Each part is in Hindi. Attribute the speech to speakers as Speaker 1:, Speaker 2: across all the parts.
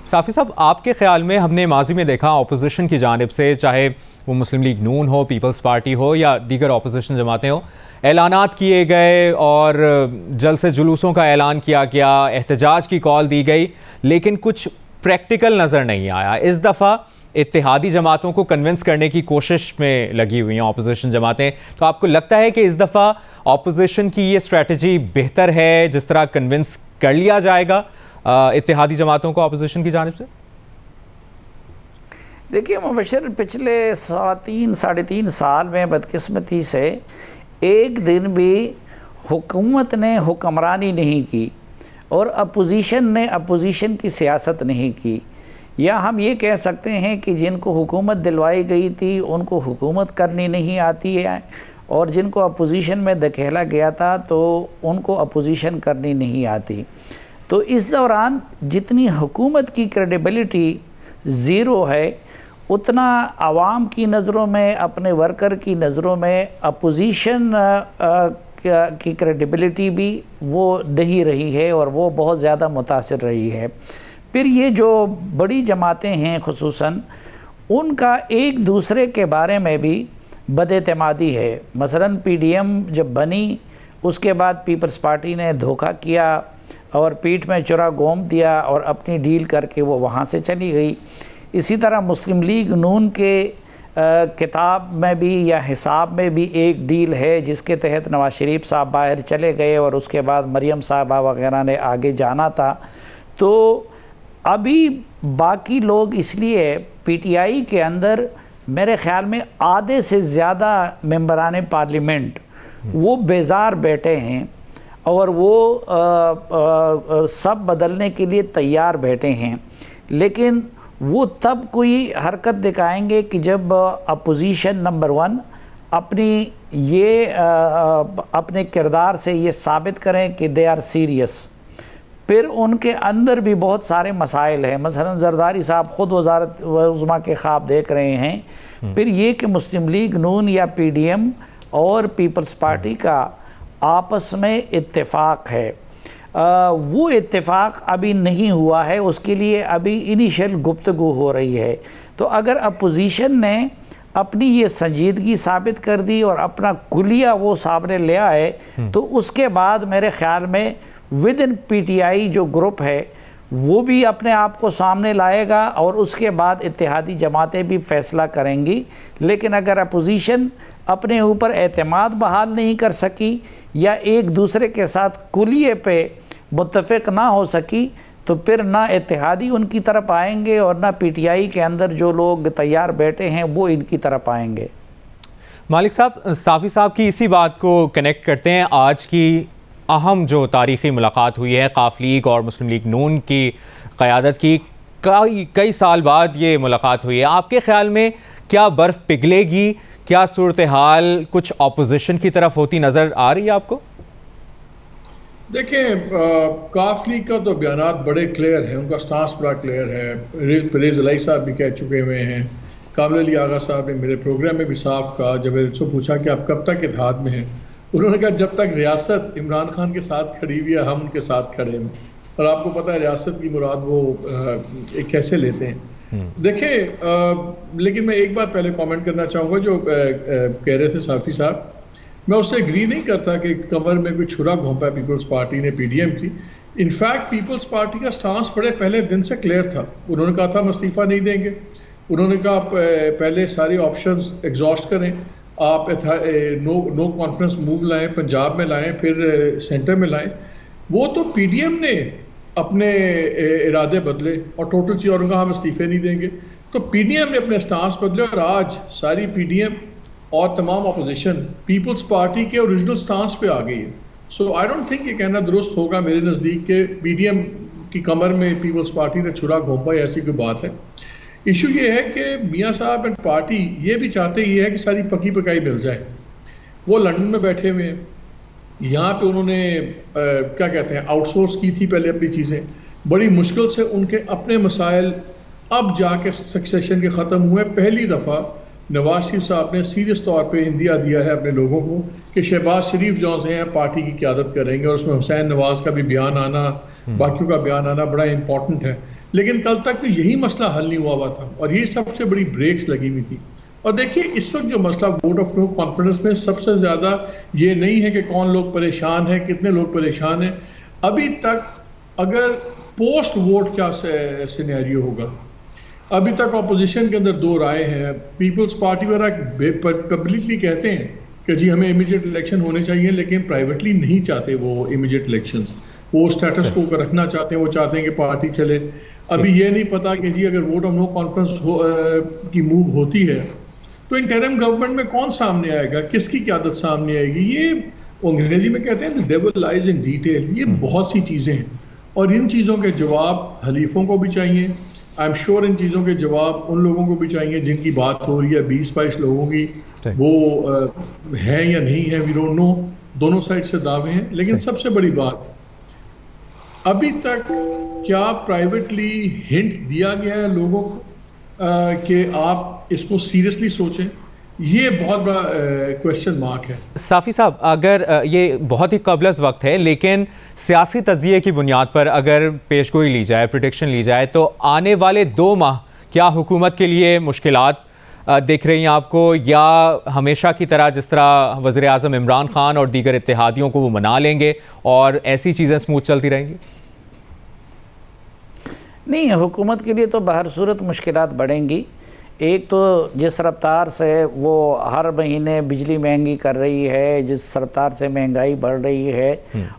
Speaker 1: साफ़ी साहब, आपके ख्याल में हमने माजी में देखा अपोजिशन की जानिब से, चाहे वो मुस्लिम लीग नून हो, पीपल्स पार्टी हो या दीगर अपोजिशन जमातें हो, ऐलानात किए गए और जल्द से जुलूसों का ऐलान किया गया, एहतजाज की कॉल दी गई, लेकिन कुछ प्रैक्टिकल नज़र नहीं आया। इस दफ़ा इत्तेहादी जमातों को कन्विंस करने की कोशिश में लगी हुई हैं अपोजिशन जमातें। तो आपको लगता है कि इस दफ़ा अपोजिशन की ये स्ट्रैटेजी बेहतर है, जिस तरह कन्विंस कर लिया जाएगा इत्तेहादी जमातों को अपोजिशन की जानिब से?
Speaker 2: देखिए मुबशर, पिछले 3-3.5 साल में बदकिस्मती से एक दिन भी हुकूमत ने हुक्मरानी नहीं की और अपोजिशन ने अपोजिशन की सियासत नहीं की। या हम ये कह सकते हैं कि जिनको हुकूमत दिलवाई गई थी उनको हुकूमत करनी नहीं आती है, और जिनको अपोजिशन में धकेला गया था तो उनको अपोजिशन करनी नहीं आती। तो इस दौरान जितनी हुकूमत की क्रेडिबिलिटी ज़ीरो है, उतना आवाम की नज़रों में, अपने वर्कर की नज़रों में अपोजिशन की क्रेडिबिलिटी भी वो नहीं रही है और वो बहुत ज़्यादा मुतासिर रही है। फिर ये जो बड़ी जमातें हैं खुसूसन, उनका एक दूसरे के बारे में भी बदएतमादी है। मसलन PDM जब बनी उसके बाद पीपल्स पार्टी ने धोखा किया और पीठ में चुरा गोम दिया और अपनी डील करके वो वहाँ से चली गई। इसी तरह मुस्लिम लीग नून के किताब में भी या हिसाब में भी एक डील है जिसके तहत नवाज शरीफ साहब बाहर चले गए और उसके बाद मरियम साहबा वगैरह ने आगे जाना था। तो अभी बाकी लोग इसलिए PTI के अंदर मेरे ख़्याल में आधे से ज़्यादा मेंबरान पार्लियामेंट वो बेजार बैठे हैं और वो सब बदलने के लिए तैयार बैठे हैं, लेकिन वो तब कोई हरकत दिखाएंगे कि जब अपोजिशन नंबर 1 अपने किरदार से ये साबित करें कि दे आर सीरियस। फिर उनके अंदर भी बहुत सारे मसाइल हैं। मसलन जरदारी साहब ख़ुद वज़ारत उज़्मा के ख्वाब देख रहे हैं। फिर ये कि मुस्लिम लीग नून या PDM और पीपल्स पार्टी का आपस में इत्तेफाक है, वो इत्तेफाक अभी नहीं हुआ है, उसके लिए अभी इनिशियल गुफ्तगू हो रही है। तो अगर अपोजिशन ने अपनी ये संजीदगी साबित कर दी और अपना कुलिया वो सामने ले आए, तो उसके बाद मेरे ख़्याल में विद इन PTI जो ग्रुप है वो भी अपने आप को सामने लाएगा और उसके बाद इत्तेहादी जमातें भी फ़ैसला करेंगी। लेकिन अगर अपोजिशन अपने ऊपर एतमाद बहाल नहीं कर सकी या एक दूसरे के साथ कुलिये पे मुत्तफ़िक ना हो सकी, तो फिर ना इत्तेहादी उनकी तरफ आएंगे और ना PTI के अंदर जो लोग तैयार बैठे हैं वो इनकी तरफ आएंगे।
Speaker 1: मालिक साहब, साफ़ी साहब की इसी बात को कनेक्ट करते हैं। आज की अहम जो तारीख़ी मुलाकात हुई है काफ लीग और मुस्लिम लीग नून की क़यादत की, कई साल बाद ये मुलाकात हुई है। आपके ख़्याल में क्या बर्फ़ पिघलेगी? क्या सूरत हाल कुछ अपोजिशन की तरफ होती नज़र आ रही है आपको?
Speaker 3: देखें, काफ लीग का तो बयानात बड़े क्लियर हैं, उनका स्टांस बड़ा क्लियर है। परवेज़ इलाही साहब भी कह चुके हुए हैं, कामिल अली आगा साहब ने मेरे प्रोग्राम में भी साफ कहा, जब उसको पूछा कि आप कब तक इत्तेहाद में हैं, उन्होंने कहा जब तक रियासत इमरान खान के साथ खड़ी हुई है हम उनके साथ खड़े हैं। और आपको पता है रियासत की मुराद वो कैसे लेते हैं। देखें, लेकिन मैं एक बात पहले कमेंट करना चाहूँगा जो कह रहे थे साफ़ी साहब, मैं उससे एग्री नहीं करता कि कमर में कोई छुरा घोंपा है पीपल्स पार्टी ने PDM की। इनफैक्ट पीपल्स पार्टी का स्टांस बड़े पहले दिन से क्लियर था। उन्होंने कहा था हम इस्तीफ़ा नहीं देंगे, उन्होंने कहा पहले सारे ऑप्शंस एग्जॉस्ट करें, आप नो कॉन्फ्रेंस मूव लाएं, पंजाब में लाएं, फिर सेंटर में लाएं। वो तो PDM ने अपने इरादे बदले और टोटल चीज़ और कहा हम इस्तीफ़े नहीं देंगे। तो PDM ने अपने स्टांस बदले और आज सारी PDM और तमाम अपोजिशन पीपल्स पार्टी के ओरिजिनल स्टांस पे आ गई है। सो आई डोंट थिंक ये कहना दुरुस्त होगा मेरे नज़दीक के PDM की कमर में पीपल्स पार्टी ने छुरा घोंपा, ऐसी कोई बात है। इशू ये है कि मियाँ साहब एंड पार्टी ये भी चाहते ही है कि सारी पकी पकाई मिल जाए। वो लंदन में बैठे हुए हैं, यहाँ पे उन्होंने क्या कहते हैं आउटसोर्स की थी पहले अपनी चीज़ें, बड़ी मुश्किल से उनके अपने मसाइल अब जाके सक्सेशन के ख़त्म हुए। पहली दफ़ा नवाज शरीफ साहब ने सीरियस तौर पे इंदिया दिया है अपने लोगों को कि शहबाज शरीफ जो से हैं पार्टी की क़यादत करेंगे, और उसमें हुसैन नवाज का भी बयान आना, बाकियों का बयान आना बड़ा इंपॉर्टेंट है। लेकिन कल तक तो यही मसला हल नहीं हुआ था और ये सबसे बड़ी ब्रेक्स लगी हुई थी। और देखिए इस वक्त जो मसला वोट ऑफ नो कॉन्फिडेंस में सबसे ज़्यादा ये नहीं है कि कौन लोग परेशान हैं, कितने लोग परेशान हैं। अभी तक अगर पोस्ट वोट क्या सिनेरियो होगा, अभी तक अपोजिशन के अंदर दो राय हैं। पीपल्स पार्टी वाला पब्लिकली कहते हैं कि जी हमें इमीडिएट इलेक्शन होने चाहिए, लेकिन प्राइवेटली नहीं चाहते वो इमीडिएट इलेक्शन, वो स्टेटस को रखना चाहते हैं, वो चाहते हैं कि पार्टी चले। अभी ये नहीं पता कि जी अगर वोट ऑफ नो कॉन्फ्रेंस की मूव होती है तो इंटरिम गवर्नमेंट में कौन सामने आएगा, किसकी क़यादत सामने आएगी। ये अंग्रेजी में कहते हैं डेविल लाइज इन डिटेल। ये बहुत सी चीज़ें हैं और इन चीज़ों के जवाब हलीफों को भी चाहिए। आई एम श्योर इन चीज़ों के जवाब उन लोगों को भी चाहिए जिनकी बात हो रही है 20-22 लोगों की, वो है या नहीं है, वी डोंट नो। दोनों साइड से दावे हैं, लेकिन सबसे बड़ी बात, अभी तक क्या प्राइवेटली हिंट दिया गया है लोगों को कि आप इसको सीरियसली सोचें? ये बहुत बड़ा क्वेश्चन मार्क है।
Speaker 1: साफ़ी साहब, अगर ये बहुत ही कबलस वक्त है, लेकिन सियासी तज़िये की बुनियाद पर अगर पेशगोई ली जाए, प्रेडिक्शन ली जाए, तो आने वाले 2 माह क्या हुकूमत के लिए मुश्किलात दिख रही हैं आपको, या हमेशा की तरह जिस तरह वज़ीर आज़म इमरान खान और दीगर इत्तेहादियों को वो मना लेंगे और ऐसी चीज़ें स्मूथ चलती रहेंगी?
Speaker 2: नहीं, हुकूमत के लिए तो बहर सूरत मुश्किलात बढ़ेंगी। एक तो जिस रफ्तार से वो हर महीने बिजली महंगी कर रही है, जिस रफ्तार से महंगाई बढ़ रही है,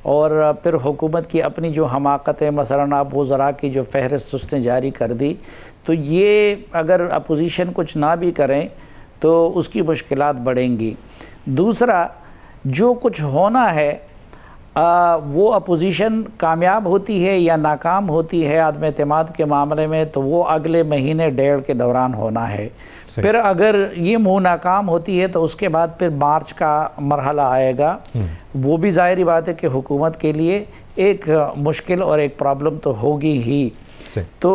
Speaker 2: और फिर हुकूमत की अपनी जो हमाकत है, मसलन आप वज़रा की जो फहरिस्त उसने जारी कर दी, तो ये अगर अपोजिशन कुछ ना भी करें तो उसकी मुश्किलात बढ़ेंगी। दूसरा, जो कुछ होना है वो अपोजिशन कामयाब होती है या नाकाम होती है आदम एतमाद के मामले में, तो वो अगले महीने 1.5 के दौरान होना है। फिर अगर ये मुँह नाकाम होती है तो उसके बाद फिर मार्च का मरहला आएगा। वो भी ज़ाहिर बात है कि हुकूमत के लिए एक मुश्किल और एक प्रॉब्लम तो होगी ही। तो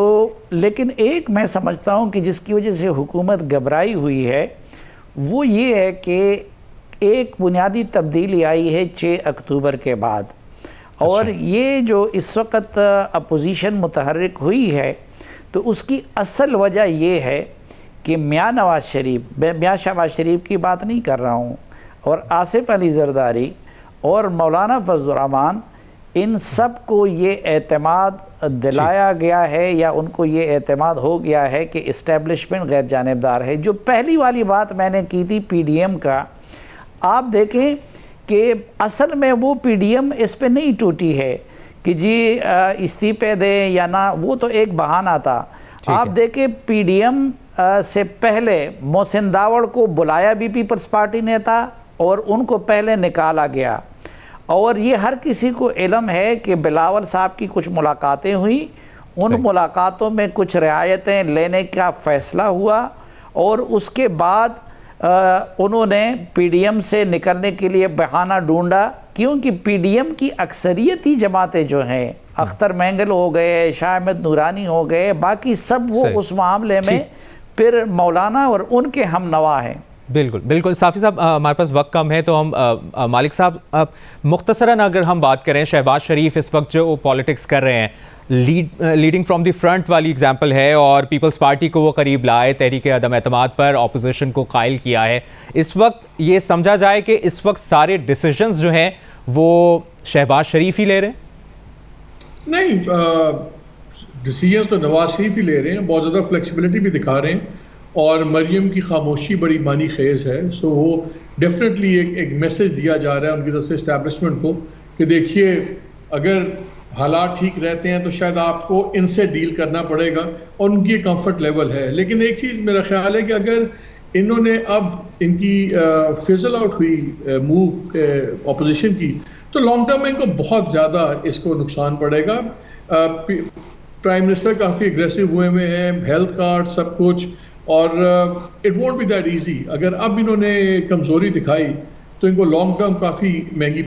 Speaker 2: लेकिन एक मैं समझता हूँ कि जिसकी वजह से हुकूमत घबराई हुई है वो ये है कि एक बुनियादी तब्दीली आई है 6 अक्टूबर के बाद, और ये जो इस वक्त अपोजिशन मुतहर्रिक हुई है तो उसकी असल वजह ये है कि मियाँ नवाज़ शरीफ, मियाँ शहबाज शरीफ की बात नहीं कर रहा हूँ, और आसिफ अली जरदारी और मौलाना फजल रहमान, इन सब को ये एतमाद दिलाया गया है या उनको ये एतमाद हो गया है कि इस्टेब्लिशमेंट गैर जानिबदार है। जो पहली वाली बात मैंने की थी पीडीएम का, आप देखें कि असल में वो पीडीएम इस पे नहीं टूटी है कि जी इस्तीफे दें या ना, वो तो एक बहाना था। आप देखें पीडीएम से पहले मोहसिन दावड़ को बुलाया भी पीपल्स पार्टी ने था और उनको पहले निकाला गया, और ये हर किसी को इल्म है कि बिलावल साहब की कुछ मुलाकातें हुई, उन मुलाकातों में कुछ रियायतें लेने का फ़ैसला हुआ और उसके बाद उन्होंने पीडीएम से निकलने के लिए बहाना ढूंढा, क्योंकि पीडीएम की अक्सरियती जमातें जो हैं, अख्तर मैंगल हो गए, शाह अहमद नूरानी हो गए, बाकी सब वो उस मामले में फिर मौलाना और उनके हम नवा हैं।
Speaker 1: बिल्कुल बिल्कुल। साफ़ी साहब, हमारे पास वक्त कम है तो हम मालिक साहब मुख्तसरन अगर हम बात करें, शहबाज शरीफ इस वक्त जो पॉलिटिक्स कर रहे हैं, लीडिंग फ्रॉम द फ्रंट वाली एग्जांपल है, और पीपल्स पार्टी को वो करीब लाए, तहरीक अदम एतमाद पर ऑपोजिशन को कायल किया है। इस वक्त ये समझा जाए कि इस वक्त सारे डिसीजंस जो हैं वो शहबाज शरीफ ही ले रहे हैं?
Speaker 3: नहीं, डिसीजंस तो नवाज शरीफ ही ले रहे हैं, बहुत ज़्यादा फ्लेक्सिबिलिटी भी दिखा रहे हैं, और मरियम की खामोशी बड़ी मानी खेज है। सो वो डेफिनेटली एक मैसेज दिया जा रहा है उनकी तरफ से इस्टेब्लिशमेंट को कि देखिए अगर हालात ठीक रहते हैं तो शायद आपको इनसे डील करना पड़ेगा, और उनकी कंफर्ट लेवल है। लेकिन एक चीज़ मेरा ख्याल है कि अगर इन्होंने अब इनकी फिजल आउट हुई मूव ऑपोजिशन की, तो लॉन्ग टर्म में इनको बहुत ज़्यादा इसको नुकसान पड़ेगा। प्राइम मिनिस्टर काफ़ी एग्रेसिव हुए हैं, हेल्थ कार्ड सब कुछ, और it won't be that easy. अगर अब इन्होंने कमज़ोरी दिखाई तो इनको लॉन्ग टर्म काफ़ी महंगी